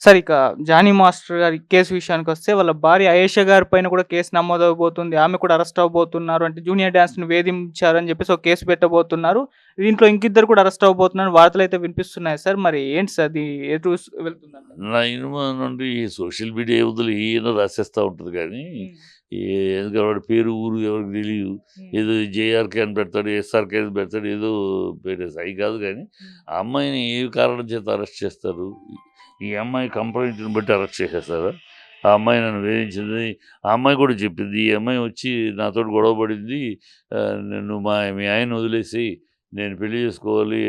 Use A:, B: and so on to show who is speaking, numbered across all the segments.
A: Sir ఇక 'Johnny master' గారి case విషయానికొస్తే వాళ్ళ భార్య అయేషా గారి పైన కూడా కేసు నమోదవబోతుంది. ఆమె కూడా అరెస్ట్ అవ్వబోతున్నారు. అంటే జూనియర్ డాన్స్‌ని వేధించారని చెప్పేసి ఒక కేసు పెట్టబోతున్నారు. దీంట్లో ఇంకిద్దరు కూడా అరెస్ట్ అవ్వబోతున్నారని వార్తలైతే వినిపిస్తున్నాయి సార్. మరి ఏంటి సార్ అది ఎటు వెళ్తుందంటారు?
B: నా ఇనుమ నుండి ఈ సోషల్ మీడియా యువతలు ఏదో రాసేస్తా ఉంటది కానీ,
A: హ్మ్.
B: ఈ ఎందుకంటే వాడి పేరు, ఊరు ఎవరికి తెలీదు.
A: హ్మ్.
B: ఏదో జేఆర్‌కే అని పెడతాడు, ఎస్ఆర్‌కే అని పెడతాడు. ఏదో పెట్టేసి అయి కాదు గానీ,
A: హ్మ్.
B: ఆ అమ్మాయిని ఏ కారణం చేత అరెస్ట్ చేస్తారు? ఈ అమ్మాయి కంప్లెయింట్‌ని బట్టి అరెస్ట్ చేసేస్తారా? ఆ అమ్మాయి నన్ను వేధించింది. ఆ అమ్మాయి కూడా చెప్పింది. ఈ అమ్మాయి వచ్చి నాతోటి గొడవ పడింది. "నువ్వు మీ ఆయన్ని వదిలేసేయి. నేను పెళ్లి చేసుకోవాలి.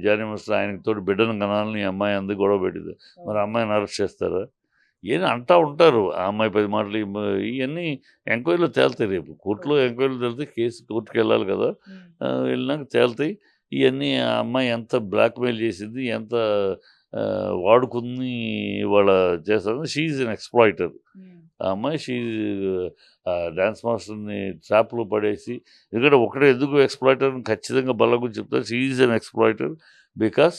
B: జానీ మాస్టర్ ఆయనతోటి బిడ్డను కనాలని" ఈ అమ్మాయి అంది, గొడవ పెట్టింది. మరి ఆ అమ్మాయిని అరెస్ట్ చేస్తారా? ఏదో అంటా ఉంటారు. ఆ అమ్మాయి 10 మాటలు ఇయన్నీ ఎంక్వైరీలో తేలుతాయి రేపు. కోర్టులో
A: ఓకే.
B: ఎంక్వైరీలో తేలితే కేసు కోర్టుకెళ్ళాలి కదా!
A: హ్మ్.
B: వెళ్ళినాక తేలుతాయి. ఇయన్నీ ఆ అమ్మాయి ఎంత బ్లాక్‌మెయిల్ చేసింది, ఎంత వాడుకుని ఇవాళ చేస్తది. She is an ఎక్స్‌ప్లాయిటర్.
A: హ్మ్.
B: ఆ అమ్మాయి డాన్స్ మాస్టర్‌ని ట్రాప్‌లో పడేసి, ఎందుకంటే ఒకడే ఎందుకు ఎక్స్‌ప్లాయిటర్ అని ఖచ్చితంగా బల్లగుద్ది చెప్తారు. She is an exploiter. Because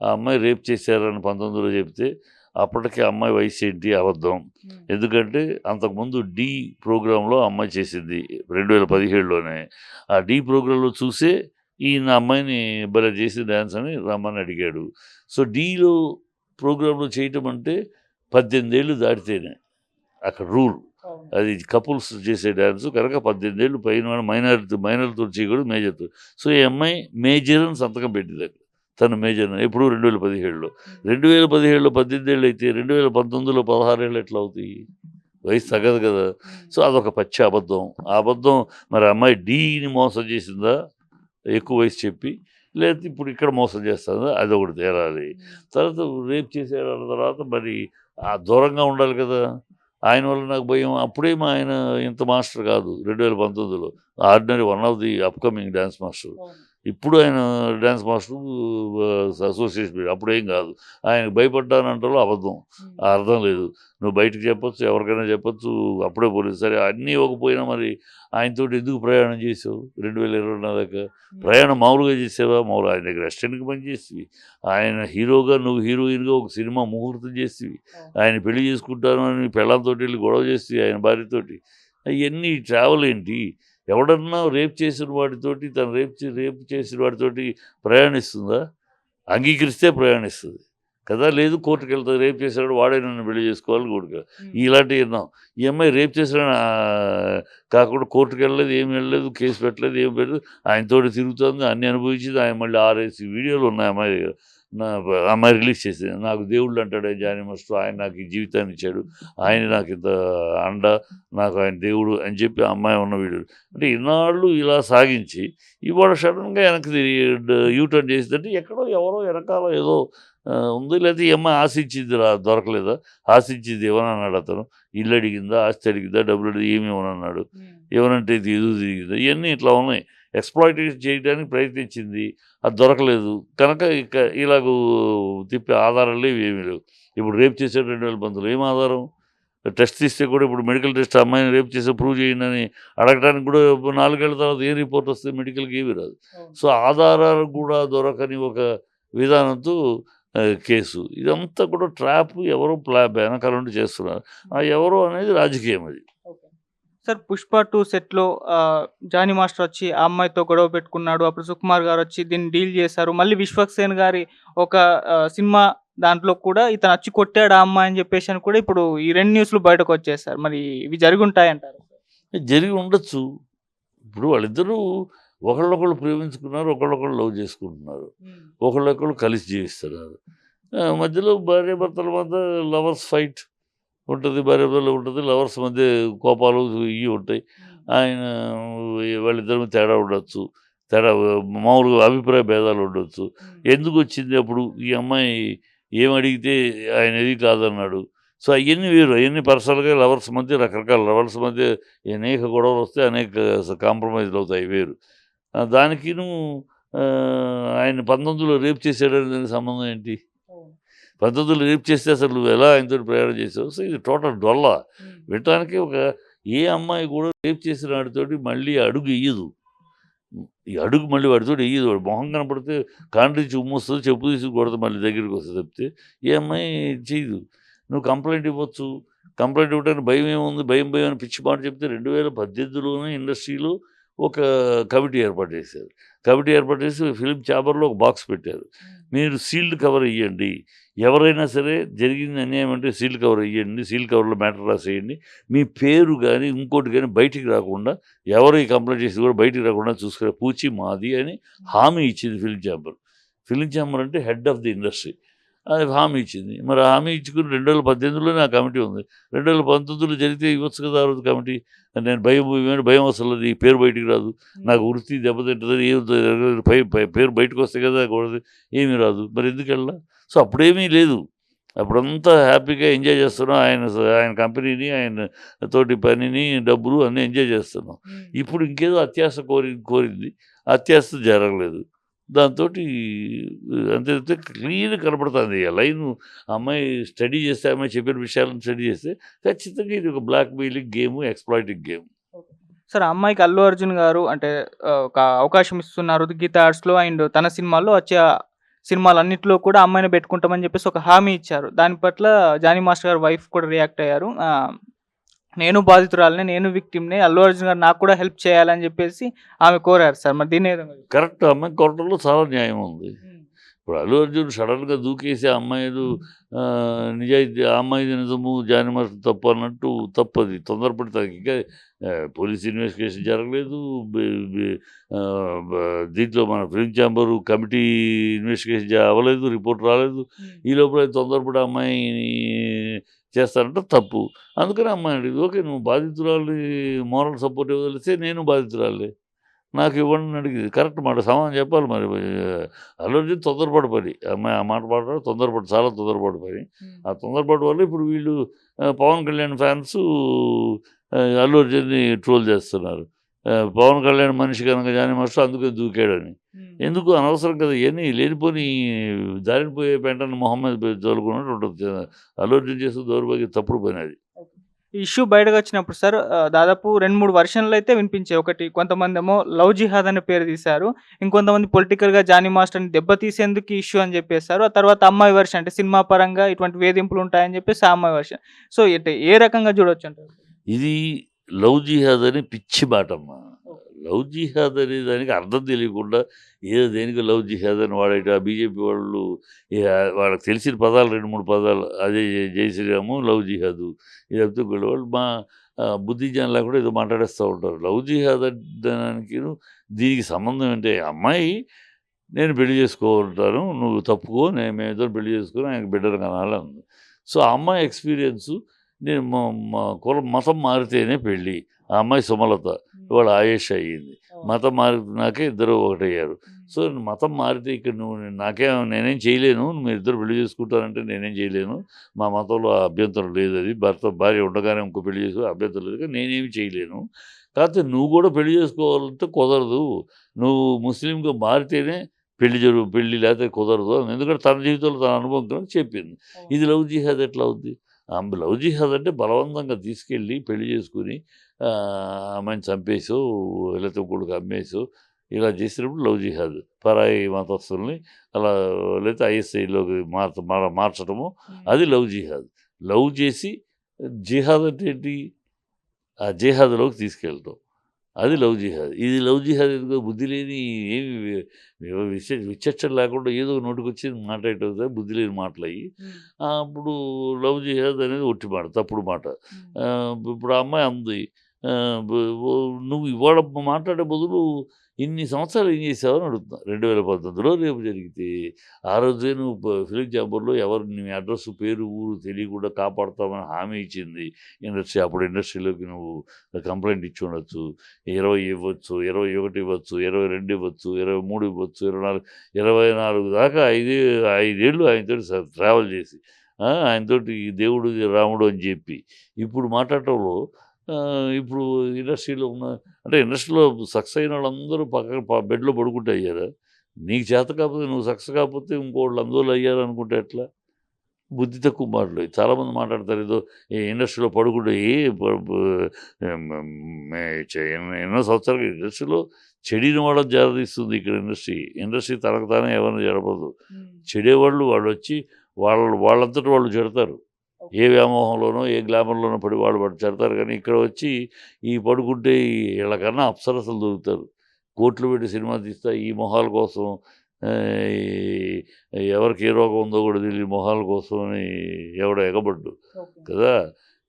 B: ఆ అమ్మాయి రేప్ చేశారని 19లో చెప్తే, అప్పటికి ఆ అమ్మాయి వయసేంటి? అబద్ధం.
A: హ్మ్.
B: ఎందుకంటే అంతకుముందు 'ఢీ' ప్రోగ్రామ్‌లో ఆ అమ్మాయి చేసింది. 2017లోనే. ఆ 'ఢీ' ప్రోగ్రామ్‌లో చూసే ఈయన ఆ అమ్మాయిని భలే చేసి డాన్స్ అని రమ్మని అడిగాడు. సో, 'ఢీలో' ప్రోగ్రామ్‌లో చేయటం అంటే 18 ఏళ్ళు దాటితేనే అక్కడ రూల్.
A: అవును.
B: అది కపుల్స్ చేసే డాన్సు కనుక 18 ఏళ్ళు పైన మైనర్‌తోటి చేయకూడదు, మేజర్‌తో. సో, ఈ అమ్మాయి మేజర్ అని సంతకం పెట్టిందక్కడ. తను మేజర్ అని. ఎప్పుడు 2017లో.
A: హ్మ్.
B: 2017లో 18 ఏళ్ళు అయితే 2019లో 16 ఏళ్ళు ఎట్లా అవుతాయి? వయసు తగ్గదు కదా!
A: హ్మ్.
B: సో, అదొక పచ్చి అబద్ధం. ఆ అబద్ధం మరి ఆ అమ్మాయి డీని మోసం చేసిందా? ఎక్కువ వయసు చెప్పి. లేతే ఇప్పుడు ఇక్కడ మోసం చేస్తదా? అదొకటి తేలాలి.
A: హ్మ్.
B: తర్వాత రేప్ చేసాడన్న తర్వాత మరి దూరంగా ఉండాలి కదా! ఆయన వల్ల నాకు భయం. అప్పుడేమో ఆయన ఇంత మాస్టర్ కాదు 2019లో. Ordinary one of the upcoming dance master.
A: అవును.
B: ఇప్పుడు ఆయన డాన్స్ మాస్టరు అసోసియేషన్ అప్పుడేం కాదు. ఆయనకు భయపడ్డానంటలో అబద్ధం.
A: హ్మ్.
B: ఆ అర్థం లేదు. నువ్వు బయటికి చెప్పొచ్చు, ఎవరికైనా చెప్పొచ్చు. అప్పుడే పోలీసు సరే అన్నీ ఇవ్వకపోయినా మరి ఆయనతోటి ఎందుకు ప్రయాణం చేసావు 2024 దాకా?
A: హ్మ్.
B: ప్రయాణం మామూలుగా చేసావా? మామూలుగా ఆయన దగ్గర అసిస్టెంట్‌గా పనిచేస్తివి. ఆయన హీరోగా, నువ్వు హీరోయిన్‌గా ఒక సినిమా ముహూర్తం చేస్తివి.
A: అవును.
B: ఆయన పెళ్లి చేసుకుంటాను అని పెళ్ళాంతోటెళ్లి గొడవ చేస్తివి ఆయన భార్యతోటి. అయన్నీ ట్రావెల్ ఏంటి? ఎవడన్నా రేప్ చేసిన వాడితోటి తను రేప్ చేసిన వాడితోటి ప్రయాణిస్తుందా? అంగీకరిస్తే ప్రయాణిస్తది. కదా! లేదు కోర్ట్‌కెళ్తది. రేప్ చేసాడు వాడే నన్ను పెళ్లి చేసుకోవాలి కోర్ట్‌కి.
A: హ్మ్.
B: ఇలాంటివి విన్నాం. ఈ అమ్మాయి రేప్ చేసాడని కాకుండా కోర్ట్‌కెళ్ళలేదు, ఏమి వెళ్ళలేదు, కేస్ పెట్టలేదు, ఏమి పెట్టలేదు. ఆయనతోటి తిరుగుతోంది, అన్నీ అనుభవించింది. ఆయన మళ్ళీ 6, 5 వీడియోలు ఉన్నాయి అమ్మాయి దగ్గర. అమ్మాయి రిలీజ్ చేసింది. నాకు దేవుళ్ళు అంటాడే జానీ మాస్టర్. ఆయన నాకు ఈ జీవితాన్ని ఇచ్చాడు. ఆయనే నాకింత అండ. నాకు ఆయన దేవుడు అని చెప్పి ఆ అమ్మాయి ఉన్న వీడియోలు. అంటే ఇన్నాళ్ళు ఇలా సాగించి ఇవాళ సడెన్‌గా వెనక్కి తిరిగి యూ టర్న్ చేసిందంటే ఎక్కడో ఎవరో వెనకాల ఏదో ఉంది. లేతే ఈ అమ్మాయి ఆశించింది దొరకలేదా? ఆశించింది ఇవ్వనన్నాడు అతను. ఇల్లు అడిగిందా? ఆస్తి అడిగిందా? డబ్బులు అడిగి ఏమి ఇవ్వనన్నాడు.
A: హ్మ్.
B: ఇవ్వనంటే ఇది ఎదురు తిరిగిందా? ఇయన్నీ ఇట్లా ఉన్నాయి. ఎక్స్‌ప్లాయిటేషన్ చేయడానికి ప్రయత్నించింది. అది దొరకలేదు. కనుక ఇక ఇలాగూ తిప్పే ఆధారాలు లేవు, ఏమీ లేవు. ఇప్పుడు రేప్ చేసాడు 2019లో ఏం ఆధారం? టెస్ట్ తీస్తే కూడా ఇప్పుడు మెడికల్ టెస్ట్ ఆ అమ్మాయిని రేప్ చేసి ప్రూవ్ చేయండని అడగటానికి కూడా 4 ఏళ్ల తర్వాత ఏ రిపోర్ట్ వస్తది? మెడికల్‌కి ఏమి రాదు.
A: అవును.
B: సో, ఆధారాలు కూడా దొరకని ఒక విధానంతో కేసు. ఇదంతా కూడా ట్రాప్ ఎవరో వెనకాల నుండి చేస్తున్నారు. ఆ
A: హ్మ్.
B: ఎవరో అనేది రాజకీయం అది.
A: ఓకే. సార్ 'పుష్ప 2' సెట్‌లో 'జానీ మాస్టర్' వచ్చి ఆ అమ్మాయితో గొడవ పెట్టుకున్నాడు. అప్పుడు సుకుమార్ గారొచ్చి దీన్ని డీల్ చేశారు. మళ్ళీ 'విశ్వక్సేన్' గారి ఒక సినిమా దాంట్లో కూడా ఇతను వచ్చి కొట్టాడు ఆ అమ్మాయి అని చెప్పేసని కూడా ఇప్పుడు ఈ 2 న్యూస్‌లు బయటకొచ్చేసాయి సార్. మరి ఇవి జరిగుంటాయంటారా?
B: జరిగి ఉండొచ్చు. ఇప్పుడు వాళ్ళిద్దరూ ఒకళ్ళనొకళ్ళు ప్రేమించుకున్నారు. ఒకళ్ళనొకళ్ళు లవ్ చేసుకుంటున్నారు.
A: హ్మ్.
B: ఒకళ్ళనొకళ్ళు కలిసి జీవిస్తున్నారు. మధ్యలో భార్యాభర్తల మధ్య లవర్స్ ఫైట్ ఉంటది. భార్యాభర్తలు ఉంటది. లవర్స్ మధ్య కోపాలు ఇయి ఉంటాయి.
A: హ్మ్.
B: ఆయన వాళ్ళిద్దరి మధ్య తేడా ఉండొచ్చు. తేడా మామూలుగా అభిప్రాయ భేదాలు ఉండొచ్చు.
A: హ్మ్.
B: ఎందుకొచ్చింది అప్పుడు ఈ అమ్మాయి ఏమడిగితే ఆయన ఏది కాదన్నాడు. సో, అయన్నీ వేరు. అయన్నీ పర్సనల్‌గా లవర్స్ మధ్య రకరకాల లవర్స్ మధ్య అనేక గొడవలొస్తాయి. అనేక కాంప్రమైజ్‌లవుతాయి వేరు. దానికిను ఆయన 19లో రేప్ చేసాడని దానికి సంబంధం ఏంటి?
A: అవును.
B: 19లో రేప్ చేస్తే అసలు నువ్వెలా ఆయనతోటి ప్రయాణం చేసావు? సో, ఇది టోటల్ డొల్ల.
A: హ్మ్.
B: వినటానికి ఏ అమ్మాయి కూడా రేప్ చేసిన వాడితోటి మళ్ళీ అడుగెయ్యదు. ఈ అడుగు మళ్ళీ వాడితోటి ఎయ్యదు. వాడి మొహం కనపడితే కాండ్రించి ఉమ్మొస్తది. చెప్పు తీసి కొడతది మళ్ళీ దగ్గరికొస్తది తప్పితే, ఏ అమ్మాయి చెయ్యదు. నువ్వు కంప్లైంట్ ఇవ్వచ్చు. కంప్లైంట్ ఇవ్వడానికి భయం ఏముంది? భయం భయం అని పిచ్చి మాట చెప్తే 2018లోనే ఇండస్ట్రీలో ఒక కమిటీ ఏర్పాటు చేశారు. కమిటీ ఏర్పాటు చేసి ఫిల్మ్ ఛాంబర్‌లో ఒక బాక్స్ పెట్టారు. మీరు సీల్డ్ కవర్ ఇయ్యండి. ఎవరైనా సరే జరిగింది అన్యాయం అంటే సీల్డ్ కవర్ ఇయ్యండి. సీల్డ్ కవర్‌లో మ్యాటర్ రాసేయండి. మీ పేరు గాని, ఇంకోటి గాని బయటికి రాకుండా ఎవరు ఈ కంప్లెయింట్ చేసింది కూడా బయటికి రాకుండా చూసుకునే పూచి మాది అని హామీ ఇచ్చింది ఫిల్మ్ ఛాంబర్. ఫిల్మ్ ఛాంబర్ అంటే హెడ్ ఆఫ్ ది ఇండస్ట్రీ. అది హామీ ఇచ్చింది. మరి ఆ హామీ ఇచ్చుకుని 2018లోనే ఆ కమిటీ ఉంది. 2019లో జరిగితే ఇవ్వచ్చు కదా ఆ రోజు కమిటీ. నేను భయం అసలు ఈ పేరు బయటికి రాదు. నాకు వృత్తి దెబ్బతింటదని ఏం జరగదు. పేరు బయటకు వస్తే కదా కూడదు. ఏమీ రాదు. మరి ఎందుకెళ్ళా? సో అప్పుడేమీ లేదు. అప్పుడంతా హ్యాపీగా ఎంజాయ్ చేస్తున్నాం. ఆయన కంపెనీని, ఆయన తోటి పనిని, డబ్బులు అన్నీ ఎంజాయ్ చేస్తున్నాం. ఇప్పుడు ఇంకేదో అత్యాశ కోరింది. అత్యాశ జరగలేదు. దాంతోటి అంతే తప్పితే క్లియర్ కనపడుతుంది. ఆ లైను అమ్మాయి స్టడీ చేస్తే, అమ్మాయి చెప్పిన విషయాలను స్టడీ చేస్తే ఖచ్చితంగా ఇది ఒక black mailing game, exploiting game.
A: Sir ఆ అమ్మాయికి అల్లు అర్జున్ గారు అంటే ఒక అవకాశం ఇస్తున్నారు 'గీత ఆర్ట్స్‌లో' అండ్ తన సినిమాల్లో వచ్చే సినిమాలన్నిటిలో కూడా అమ్మాయిని పెట్టుకుంటామని చెప్పేసి ఒక హామీ ఇచ్చారు. దాని పట్ల జానీ మాస్టర్ గారి వైఫ్ కూడా రియాక్ట్ అయ్యారు. నేను బాధితురాలినే, నేను విక్టిమ్‌నే. అల్లు అర్జున్ గారు నాకు కూడా హెల్ప్ చేయాలని చెప్పేసి ఆమె కోరారు సార్. మరి దీన్ని ఏ విధంగా చూస్తారు?
B: కరెక్ట్. అమ్మాయి కోరటంలో చాలా న్యాయం ఉంది.
A: హ్మ్.
B: ఇప్పుడు అల్లు అర్జున్ సడన్‌గా దూకేసి ఆ అమ్మాయిలు నిజాయితీ ఆ అమ్మాయిది నిజము, జానీ మాస్టర్ తప్పు అన్నట్టు తప్పది. తొందరపడి ఇంకా పోలీస్ ఇన్వెస్టిగేషన్ జరగలేదు. బె బె బ దీంట్లో మన ఫిల్మ్ ఛాంబరు కమిటీ ఇన్వెస్టిగేషన్ అవ్వలేదు. రిపోర్ట్ రాలేదు. ఈ లోపల తొందరపడి అమ్మాయిని చేస్తారంటే తప్పు. అందుకని అమ్మాయి అడిగింది. ఓకే, నువ్వు బాధితురాలి మోరల్ సపోర్ట్ ఇవ్వదలిస్తే నేను బాధితురాలే. నాకు ఇవ్వండి అని అడిగింది. కరెక్ట్ మాట. సమాధానం చెప్పాలి మరి. అల్లు అర్జున్ తొందరపాటు పని. అమ్మాయి ఆ మాట మాట్లాడడం తొందరపాటు, చాలా తొందరపాటు పని. ఆ తొందరపాటు వల్ల ఇప్పుడు వీళ్ళు పవన్ కళ్యాణ్ ఫ్యాన్స్ అల్లు అర్జున్‌ని ట్రోల్ చేస్తున్నారు. పవన్ కళ్యాణ్ మనిషి కనుక జానీ మాస్టర్ అందుకే దూకాడని. ఎందుకు అనవసరం కదా! ఇయన్నీ లేనిపోని దారిన పోయే పెంటని మొహం మీద చల్లుకున్నట్టు ఉంటుంది. అల్లు అర్జున్ చేసిన దౌర్భాగ్య తప్పుడు పని అది.
A: ఈ ఇష్యూ బయటకొచ్చినప్పుడు సార్ దాదాపు 2, 3 వెర్షన్‌లయితే వినిపించాయి. ఒకటి కొంతమందేమో లవ్ జిహాద్ అనే పేరు తీశారు. ఇంకొంతమంది పొలిటికల్‌గా జానీ మాస్టర్‌ని దెబ్బతీసేందుకు ఈ ఇష్యూ అని చెప్పేసారు. ఆ తర్వాత అమ్మాయి వెర్షన్ అంటే సినిమా పరంగా ఇటువంటి వేధింపులుంటాయని చెప్పేసి ఆ అమ్మాయి వెర్షన్. సో ఏ రకంగా చూడొచ్చంటారు?
B: ఇది లవ్ జిహాద్ అని పిచ్చి మాటమ్మా. లవ్ జిహాద్ అనే దానికి అర్థం తెలియకుండా ఏదో దేనికి లవ్ జిహాద్ అని వాడేట బీజేపీ వాళ్ళు వాళ్ళకి తెలిసిన పదాలు 2, 3 పదాలు అదే జై శ్రీరాము, లవ్ జిహాదు. ఇది చెప్తే వాళ్ళు మా బుద్ధి జ్ఞానం లేకుండా ఏదో మాట్లాడేస్తూ ఉంటారు. లవ్ జిహాద్ దానికి దీనికి సంబంధం ఏంటి? అమ్మాయి నేను పెళ్లి చేసుకోవాలంటాను, నువ్వు తప్పుకో, మేమిద్దరం పెళ్లి చేసుకొని ఆయనకు బిడ్డలు కనాలి అంది. సో ఆ అమ్మాయి ఎక్స్పీరియన్సు నేను మా మతం మారితేనే పెళ్ళి. ఆ అమ్మాయి సుమలత ఇవాళ ఆయేష అయ్యింది. మతం మారినాకే ఇద్దరు ఒకటయ్యారు. సో మతం మారితే ఇక్కడ నువ్వు నేనేం చేయలేను. మీరిద్దరు పెళ్లి చేసుకుంటారంటే నేనేం చేయలేను. మా మతంలో అభ్యంతరం లేదు. అది భార్య ఉండగానే ఇంకో పెళ్లి చేసుకో అభ్యంతరం లేదు. కానీ నేనేమి చేయలేను. కాకపోతే నువ్వు కూడా పెళ్లి చేసుకోవాలంటే కుదరదు. నువ్వు ముస్లింగా మారితేనే పెళ్లి లేకపోతే కుదరదు. ఎందుకంటే తన జీవితంలో తన అనుభవం చెప్పింది. ఇది లవ్ జిహాద్ ఎట్లా అవుద్ది? లవ్ జిహాద్ అంటే బలవంతంగా తీసుకెళ్ళి పెళ్లి చేసుకుని ఆమెను చంపేసో లేకపోతే కొడుకు అమ్మేసో ఇలా చేసినప్పుడు లవ్ జిహాద్. పరాయి మతస్థుల్ని అలా లేకపోతే ఐఎస్ఐలోకి మార్చడము అది లవ్ జిహాద్. లవ్ చేసి జిహాద్ అంటే ఏంటి? ఆ జిహాద్‌లోకి తీసుకెళ్ళటం. అది లవ్ జిహాద్. ఇది లవ్ జిహాద్ ఎందుకో బుద్ధి లేని ఏమి విచక్షణ లేకుండా ఏదో నోటికొచ్చింది మాట్లాడటం బుద్ధి లేని మాటలయ్యి. అప్పుడు లవ్ జిహాద్ అనేది ఒట్టి మాట, తప్పుడు మాట. ఇప్పుడు ఆ అమ్మాయి అంది నువ్వు ఇవాళ మాట్లాడే బదులు ఇన్ని సంవత్సరాలు ఏం చేసావని అడుగుతున్నా. 2019లో రేపు జరిగితే ఆ రోజే నువ్వు ఫిల్మ్ ఛాంబర్‌లో ఎవరు నీ అడ్రస్, పేరు, ఊరు తెలియకుండా కాపాడుతామని హామీ ఇచ్చింది ఇండస్ట్రీ. అప్పుడు ఇండస్ట్రీలోకి నువ్వు కంప్లెయింట్ ఇచ్చి ఉండొచ్చు. 20 ఇవ్వచ్చు, 21 ఇవ్వచ్చు, 22 ఇవ్వచ్చు, 23 ఇవ్వచ్చు, 24 దాకా 5 ఏళ్ళు ఆయనతోటి ట్రావెల్ చేసి ఆయనతోటి దేవుడు రాముడు అని చెప్పి ఇప్పుడు మాట్లాడటంలో ఇప్పుడు ఇండస్ట్రీలో అంటే ఇండస్ట్రీలో సక్సెస్ అయిన వాళ్ళందరూ పక్కన బెడ్‌లో పడుకుంటే అయ్యారా? నీకు చేత కాకపోతే నువ్వు సక్సెస్ కాకపోతే ఇంకోళ్ళు అందువల్ల అయ్యారు అనుకుంటే ఎట్లా? బుద్ధి తక్కువ మాటలు. చాలామంది మాట్లాడతారు ఏదో ఈ ఇండస్ట్రీలో పడుకుంటే ఎన్నో సంవత్సరాలు ఇండస్ట్రీలో చెడిన వాళ్ళని జారదీస్తుంది ఇక్కడ ఇండస్ట్రీ. ఇండస్ట్రీ తనకు తానే ఎవరిని జడపదు. చెడేవాళ్ళు వాళ్ళొచ్చి వాళ్ళంతట వాళ్ళు చెడతారు. ఏ వ్యామోహంలోనో ఏ గ్లామర్లోనో పడి వాళ్ళు చెడతారు. కానీ ఇక్కడ వచ్చి ఈ పడుకుంటే వీళ్ళకన్నా అప్సరసలు దొరుకుతారు. కోట్లు పెట్టి సినిమా తీస్తా ఈ మొహాల కోసం ఎవరికి ఏ రోగం ఉందో కూడా తెలియని మొహాల కోసం అని ఎవడో ఎగబడ్డు కదా.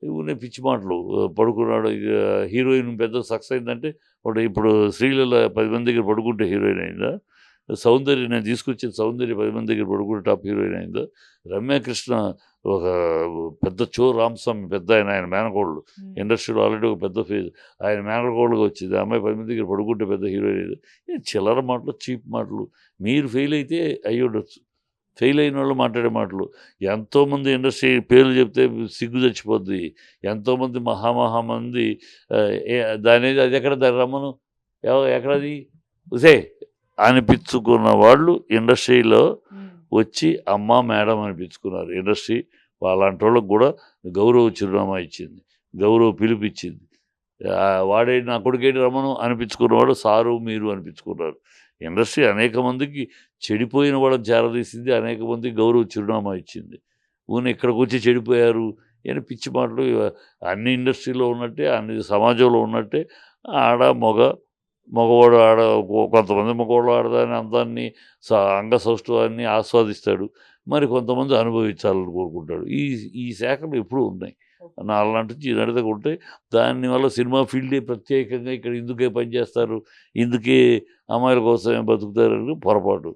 B: ఇవన్నీ పిచ్చి మాటలు. పడుకున్నాడు ఇక హీరోయిన్ పెద్ద సక్సెస్ అయిందంటే ఇప్పుడు శ్రీలీల 10 మంది దగ్గర పడుకుంటే హీరోయిన్ అయిందా? సౌందర్య నేను తీసుకొచ్చిన సౌందర్య 10 మంది దగ్గర పడుకుంటే టాప్ హీరోయిన్ అయిందా? రమ్యకృష్ణ ఒక పెద్ద రామస్వామి పెద్ద ఆయన మేనకోళ్ళు ఇండస్ట్రీలో ఆల్రెడీ ఒక పెద్ద ఫేజ్ ఆయన మేనకోళ్ళుగా వచ్చింది. ఆ అమ్మాయి 10 మంది దగ్గర పడుకుంటే పెద్ద హీరోయిన్ అయింది. చిల్లర మాటలు, చీప్ మాటలు. మీరు ఫెయిల్ అయితే అయ్యి ఉండొచ్చు. ఫెయిల్ అయిన వాళ్ళు మాట్లాడే మాటలు. ఎంతోమంది ఇండస్ట్రీ పేర్లు చెప్తే సిగ్గు చచ్చిపోద్ది. ఎంతోమంది మహామంది దాని అది ఎక్కడ దాని రమ్మను ఎక్కడది ఉసే అనిపించుకున్న వాళ్ళు ఇండస్ట్రీలో వచ్చి అమ్మ మేడం అనిపించుకున్నారు. ఇండస్ట్రీ అలాంటి వాళ్ళకు కూడా గౌరవ చిరునామా ఇచ్చింది, గౌరవ పిలిపిచ్చింది. వాడేంటి నా కొడుకేంటి రమ్మను అనిపించుకున్నవాడు సారు మీరు అనిపించుకున్నారు. ఇండస్ట్రీ అనేక మందికి చెడిపోయిన వాళ్ళని చేరదీసింది, అనేక మందికి గౌరవ చిరునామా ఇచ్చింది. ఊని ఇక్కడికి వచ్చి చెడిపోయారు అని పిచ్చి మాటలు. అన్ని ఇండస్ట్రీలో ఉన్నట్టే అన్ని సమాజంలో ఉన్నట్టే మగవాడు కొంతమంది మగవాళ్ళు ఆడదాని అందాన్ని అంగ సౌష్ఠవాన్ని ఆస్వాదిస్తాడు, మరి కొంతమంది అనుభవించాలని కోరుకుంటాడు. ఈ శాఖలు ఎప్పుడూ ఉన్నాయి. అలాంటి నడతగా ఉంటే దానివల్ల సినిమా ఫీల్డే ప్రత్యేకంగా ఇక్కడ ఇందుకే పనిచేస్తారు, ఇందుకే అమ్మాయిల కోసమే బతుకుతారని పొరపాటు.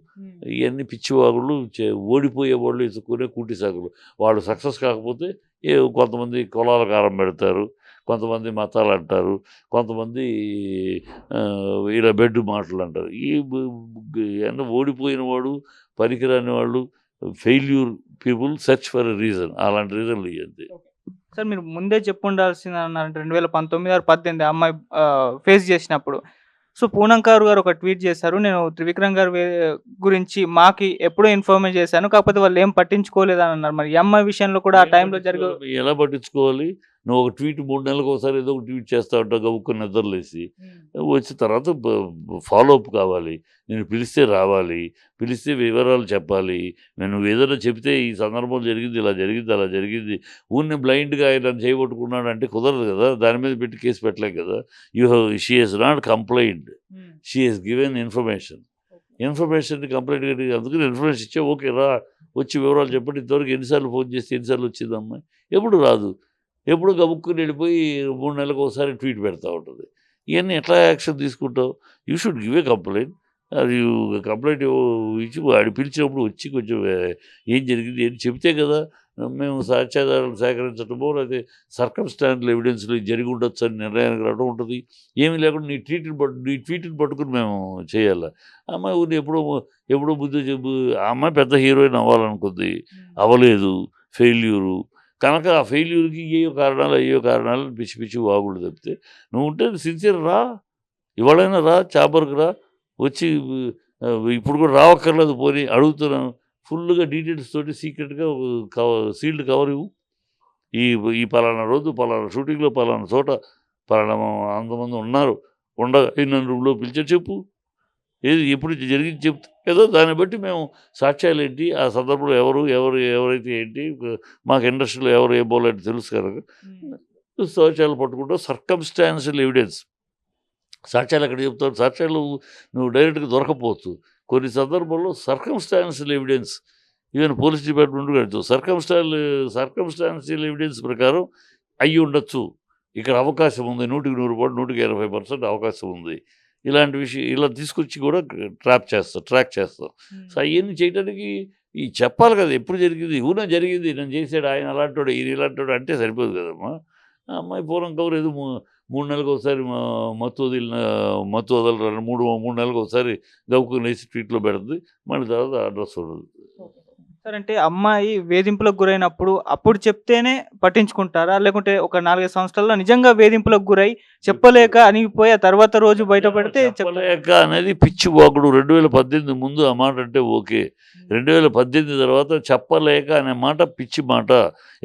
B: ఇవన్నీ పిచ్చివాగుళ్ళు, ఓడిపోయే వాళ్ళు ఎత్తుకునే కూటి సాగులు. వాళ్ళు సక్సెస్ కాకపోతే కొంతమంది కులాల కారం పెడతారు, కొంతమంది మతాలు అంటారు, కొంతమంది ఇలా బెడ్ మాటలు అంటారు. ఓడిపోయిన వాడు పనికిరాని వాళ్ళు failure people search for a reason. అలాంటి రీజన్లు ఇవ్వండి.
A: సార్ మీరు ముందే చెప్పుండాల్సింది అన్నారంటే 2019 or 18 అమ్మాయి ఫేస్ చేసినప్పుడు. సో పూనంకారు గారు ఒక ట్వీట్ చేశారు, నేను త్రివిక్రమ్ గారి గురించి మాకు ఎప్పుడో ఇన్ఫార్మేషన్ చేశాను, కాకపోతే వాళ్ళు ఏం పట్టించుకోలేదని అన్నారు. మరి ఈ అమ్మాయి విషయంలో కూడా ఆ టైంలో
B: ఎలా పట్టించుకోవాలి? నువ్వు ఒక ట్వీట్ 3 నెలలకు ఒకసారి ఏదో ఒక ట్వీట్ చేస్తా ఉంటావు గబుక్కుని నిద్రలేసి. వచ్చిన తర్వాత ఫాలో అప్ కావాలి. నేను పిలిస్తే రావాలి, పిలిస్తే వివరాలు చెప్పాలి. నువ్వు ఏదైనా చెప్తే ఈ సందర్భం జరిగింది, ఇలా జరిగింది, అలా జరిగింది, ఊరిని బ్లైండ్గా ఆయన చేయబట్టుకున్నాడు అంటే కుదరదు కదా. దాని మీద పెట్టి కేసు పెట్టలేం కదా. She has not complaint, she has given information. Complaint కట్టి అందుకని ఇన్ఫర్మేషన్ ఇచ్చే ఓకే రా వచ్చి వివరాలు చెప్పండి. ఇంతవరకు ఎన్నిసార్లు ఫోన్ చేస్తే ఎన్నిసార్లు వచ్చింది అమ్మాయి? ఎప్పుడు రాదు, ఎప్పుడు గబుక్కుని వెళ్ళిపోయి 3 నెలలకు ఒకసారి ట్వీట్ పెడతా ఉంటుంది. ఇవన్నీ ఎట్లా యాక్షన్ తీసుకుంటావు? You should give a complaint. అది కంప్లైంట్ ఇచ్చి వాడు పిలిచినప్పుడు వచ్చి కొంచెం ఏం జరిగింది ఏం చెబితే కదా మేము సాక్ష్యాధారాలు సేకరించడమో లేకపోతే సర్కమ్స్టాన్షియల్ ఎవిడెన్స్లు జరిగి ఉండొచ్చు అని నిర్ణయానికి రావడం ఉంటుంది. ఏమీ లేకుండా నీ ట్వీట్ని పట్టుకుని మేము చేయాలి. అమ్మాయి ఊరిని ఎప్పుడో బుద్ధి చెప్పు. ఆ అమ్మాయి పెద్ద హీరోయిన్ అవ్వాలనుకుంది, అవ్వలేదు, ఫెయిల్యూరు. కనుక ఆ ఫెయిల్యూర్కి అయ్యో కారణాలు పిచ్చి పిచ్చి వాగులు తప్పితే నువ్వు ఉంటే సిన్సియర్ రా, ఇవాళైనా రా, చాపర్కి రా, వచ్చి ఇప్పుడు కూడా రావక్కర్లేదు, పోనీ అడుగుతున్నాను ఫుల్గా డీటెయిల్స్ తోటి సీక్రెట్గా సీల్డ్ కవర్ ఇవ్వు. ఈ పలానా రోజు పలానా షూటింగ్లో పలానా చోట పలానా అంతమంది ఉన్నారు, నన్ను రూమ్లో పిలిచి చెప్పు, ఏది ఎప్పుడు జరిగింది చెప్తే ఏదో దాన్ని బట్టి మేము సాక్ష్యాలు ఏంటి, ఆ సందర్భంలో ఎవరైతే ఏంటి, మాకు ఇండస్ట్రీలో ఎవరు ఏ బోలేంటి తెలుసు కనుక సాక్ష్యాలు పట్టుకుంటావు. సర్కమ్స్టాన్షియల్ ఎవిడెన్స్ సాక్ష్యాలు ఎక్కడ చెప్తావు? సాక్ష్యాలు నువ్వు డైరెక్ట్గా దొరకపోవచ్చు. కొన్ని సందర్భాల్లో circumstantial evidence even police department కడుతుంది. సర్కమ్స్టాన్షియల్ ఎవిడెన్స్ ప్రకారం అయ్యి ఉండొచ్చు, ఇక్కడ అవకాశం ఉంది, 100% 180% అవకాశం ఉంది. ఇలాంటి విషయం ఇలా తీసుకొచ్చి కూడా ట్రాక్ చేస్తాం. సో అవన్నీ చేయడానికి చెప్పాలి కదా. ఎప్పుడు జరిగింది? ఊనా జరిగింది, నేను చేసాడు, ఆయన అలాంటోడు, ఈయన ఇలాంటోడు అంటే సరిపోదు కదమ్మా. ఆ అమ్మాయి పూర్వం కవర్ ఏదో 3 నెలలకు ఒకసారి మత్తు వదలరు 3 నెలలకు ఒకసారి గౌకుని వేసి ట్వీట్లో పెడుతుంది, మళ్ళీ తర్వాత అడ్రస్ ఉండదు.
A: సార్ అంటే అమ్మాయి వేధింపులకు గురైనప్పుడు అప్పుడు చెప్తేనే పట్టించుకుంటారా, లేకుంటే ఒక 4-5 సంవత్సరాల్లో నిజంగా వేధింపులకు గురై చెప్పలేక అనిగిపోయి ఆ తర్వాత రోజు బయటపడితే
B: చెప్పలేక అనేది పిచ్చి వాకుడు. 2018 ముందు ఆ మాట అంటే ఓకే, 2018 తర్వాత చెప్పలేక అనే మాట పిచ్చి మాట.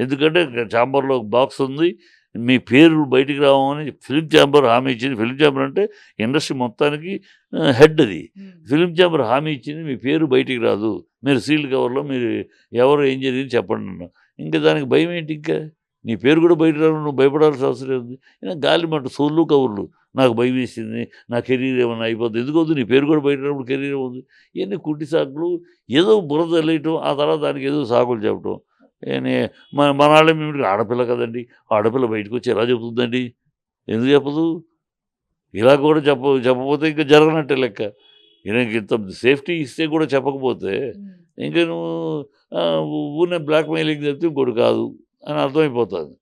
B: ఎందుకంటే ఛాంబర్లో బాక్స్ ఉంది, మీ పేరు బయటికి రావని ఫిలిం ఛాంబర్ హామీ ఇచ్చింది. ఫిలిం ఛాంబర్ అంటే ఇండస్ట్రీ మొత్తానికి హెడ్. అది ఫిలిం ఛాంబర్ హామీ ఇచ్చింది, మీ పేరు బయటికి రాదు, మీరు సీల్డ్ కవర్లో మీరు ఎవరు ఏం జరిగింది చెప్పండి అన్న. ఇంకా దానికి భయం ఏంటి ఇంకా? నీ పేరు కూడా బయట రాను, నువ్వు భయపడాల్సిన అవసరం ఉంది. గాలి మాట సోళ్ళు కబుర్లు. నాకు భయం వేసింది, నా కెరీర్ ఏమన్నా అయిపోద్ది. ఎందుకవుద్ది? నీ పేరు కూడా బయట రానప్పుడు కెరీర్ ఏముంది? ఇవన్నీ కుంటి సాకులు. ఏదో బురద చల్లేయటం, ఆ తర్వాత దానికి ఏదో సాకులు చెప్పటం. ఏనే మన వాళ్ళేమో ఆడపిల్ల కదండి, ఆడపిల్ల బయటకు వచ్చి ఎలా చెబుతుందండి? ఎందుకు చెప్పదు? ఇలా కూడా చెప్పకపోతే ఇంకా జరగనట్టే లెక్క. ఈయనకి ఇంత సేఫ్టీ ఇస్తే కూడా చెప్పకపోతే ఇంక నువ్వు ఊరినే బ్లాక్‌మెయిలింగ్ చెప్తే ఇంకోటి కాదు అని అర్థమైపోతుంది.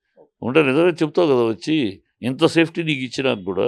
B: ఉంటే నిజమే చెప్తావు కదా వచ్చి. ఇంత సేఫ్టీ నీకు ఇచ్చినాక కూడా.